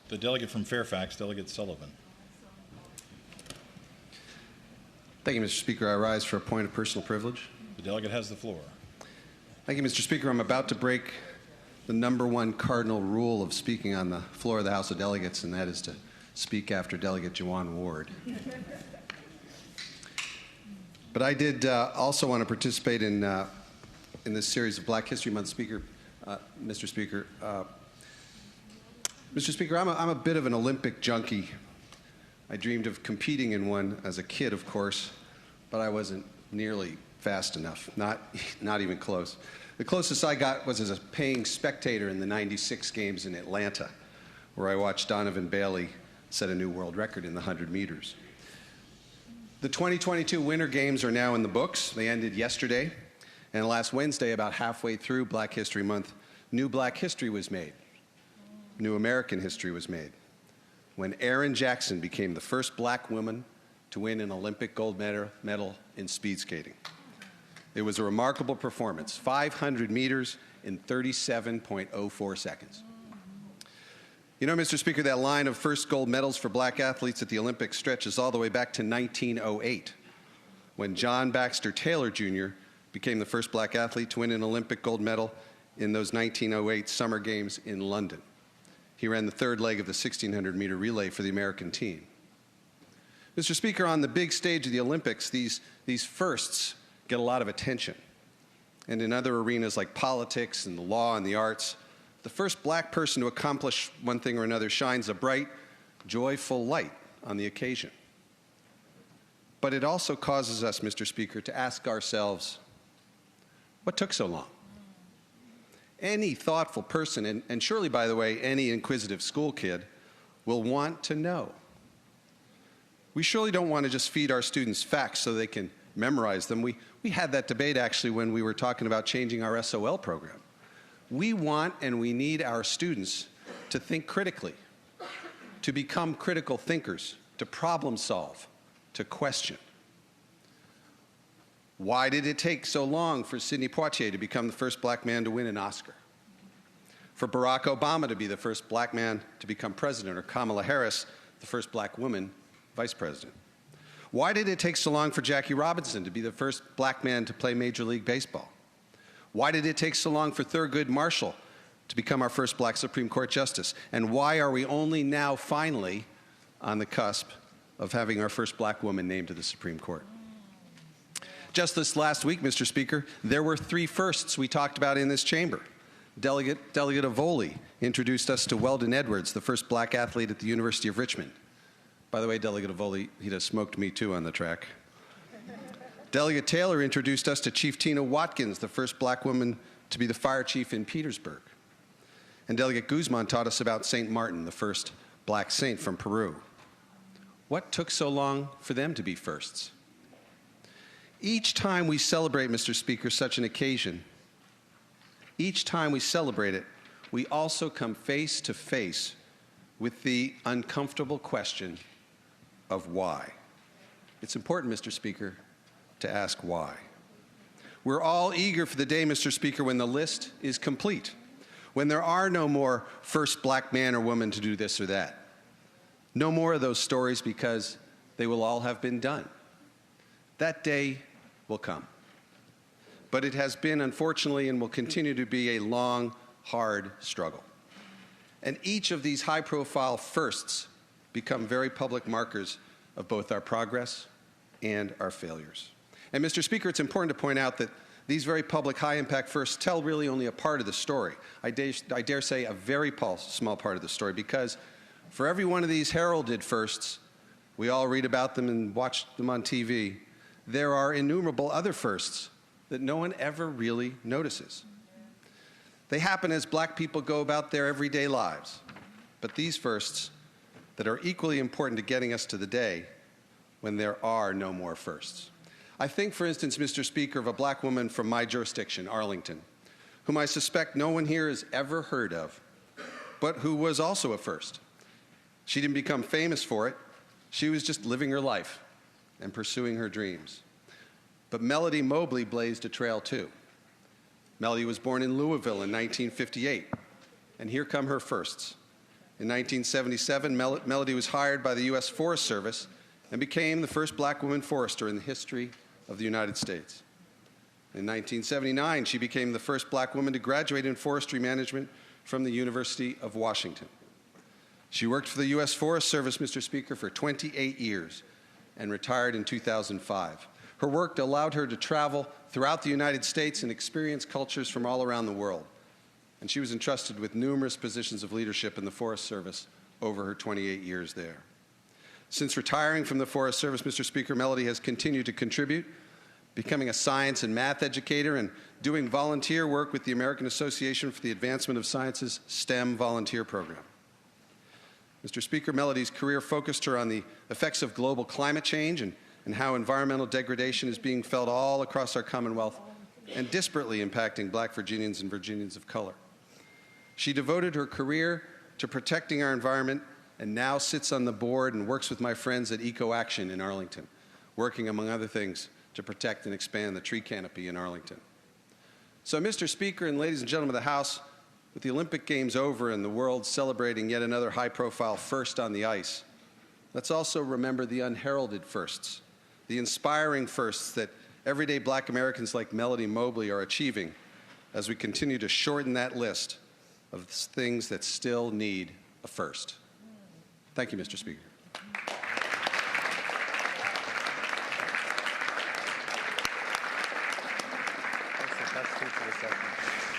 The delegate from Fairfax, Delegate Sullivan. Thank you, Mr. Speaker. I rise for a point of personal privilege. The delegate has the floor. Thank you, Mr. Speaker. I'm about to break the #1 cardinal rule of speaking on the floor of the House of Delegates, and that is to speak after Delegate Juwan Ward. But I did also want to participate in this series of Black History Month, Mr. Speaker. Mr. Speaker, I'm a bit of an Olympic junkie. I dreamed of competing in one as a kid, of course, but I wasn't nearly fast enough, not even close. The closest I got was as a paying spectator in the '96 games in Atlanta, where I watched Donovan Bailey set a new world record in the 100 meters. The 2022 Winter Games are now in the books. They ended yesterday, and last Wednesday, about halfway through Black History Month, new Black history was made. New American history was made when Erin Jackson became the first black woman to win an Olympic gold medal in speed skating. It was a remarkable performance, 500 meters in 37.04 seconds. You know, Mr. Speaker, that line of first gold medals for black athletes at the Olympics stretches all the way back to 1908, when John Baxter Taylor, Jr. became the first black athlete to win an Olympic gold medal in those 1908 Summer Games in London. He ran the third leg of the 1,600-meter relay for the American team. Mr. Speaker, on the big stage of the Olympics, these firsts get a lot of attention. And in other arenas like politics and the law and the arts, the first black person to accomplish one thing or another shines a bright, joyful light on the occasion. But it also causes us, Mr. Speaker, to ask ourselves, what took so long? Any thoughtful person, and surely, by the way, any inquisitive school kid, will want to know. We surely don't want to just feed our students facts so they can memorize them. We had that debate, actually, when we were talking about changing our SOL program. We want and we need our students to think critically, to become critical thinkers, to problem solve, to question. Why did it take so long for Sidney Poitier to become the first black man to win an Oscar? For Barack Obama to be the first black man to become president, or Kamala Harris, the first black woman vice president? Why did it take so long for Jackie Robinson to be the first black man to play Major League Baseball? Why did it take so long for Thurgood Marshall to become our first black Supreme Court justice? And why are we only now finally on the cusp of having our first black woman named to the Supreme Court? Just this last week, Mr. Speaker, there were 3 firsts we talked about in this chamber. Delegate Avoli introduced us to Weldon Edwards, the first black athlete at the University of Richmond. By the way, Delegate Avoli, he just smoked me too on the track. Delegate Taylor introduced us to Chief Tina Watkins, the first black woman to be the fire chief in Petersburg. And Delegate Guzman taught us about St. Martin, the first black saint from Peru. What took so long for them to be firsts? Each time we celebrate, Mr. Speaker, such an occasion, each time we celebrate it, we also come face to face with the uncomfortable question of why. It's important, Mr. Speaker, to ask why. We're all eager for the day, Mr. Speaker, when the list is complete, when there are no more first black man or woman to do this or that. No more of those stories, because they will all have been done. That day will come. But it has been, unfortunately, and will continue to be, a long, hard struggle. And each of these high-profile firsts become very public markers of both our progress and our failures. And, Mr. Speaker, it's important to point out that these very public, high-impact firsts tell really only a part of the story. I dare say a very small part of the story, because for every one of these heralded firsts, we all read about them and watch them on TV, there are innumerable other firsts that no one ever really notices. They happen as black people go about their everyday lives. But these firsts that are equally important to getting us to the day when there are no more firsts. I think, for instance, Mr. Speaker, of a black woman from my jurisdiction, Arlington, whom I suspect no one here has ever heard of, but who was also a first. She didn't become famous for it. She was just living her life and pursuing her dreams. But Melody Mobley blazed a trail too. Melody was born in Louisville in 1958, and here come her firsts. In 1977, Melody was hired by the U.S. Forest Service and became the first black woman forester in the history of the United States. In 1979, she became the first black woman to graduate in forestry management from the University of Washington. She worked for the U.S. Forest Service, Mr. Speaker, for 28 years and retired in 2005. Her work allowed her to travel throughout the United States and experience cultures from all around the world. And she was entrusted with numerous positions of leadership in the Forest Service over her 28 years there. Since retiring from the Forest Service, Mr. Speaker, Melody has continued to contribute, becoming a science and math educator and doing volunteer work with the American Association for the Advancement of Science's STEM volunteer program. Mr. Speaker, Melody's career focused her on the effects of global climate change and how environmental degradation is being felt all across our Commonwealth and disparately impacting black Virginians and Virginians of color. She devoted her career to protecting our environment and now sits on the board and works with my friends at Eco Action in Arlington, working, among other things, to protect and expand the tree canopy in Arlington. So, Mr. Speaker and ladies and gentlemen of the House, with the Olympic Games over and the world celebrating yet another high-profile first on the ice, let's also remember the unheralded firsts, the inspiring firsts that everyday black Americans like Melody Mobley are achieving as we continue to shorten that list of things that still need a first. Thank you, Mr. Speaker. That's true for the second.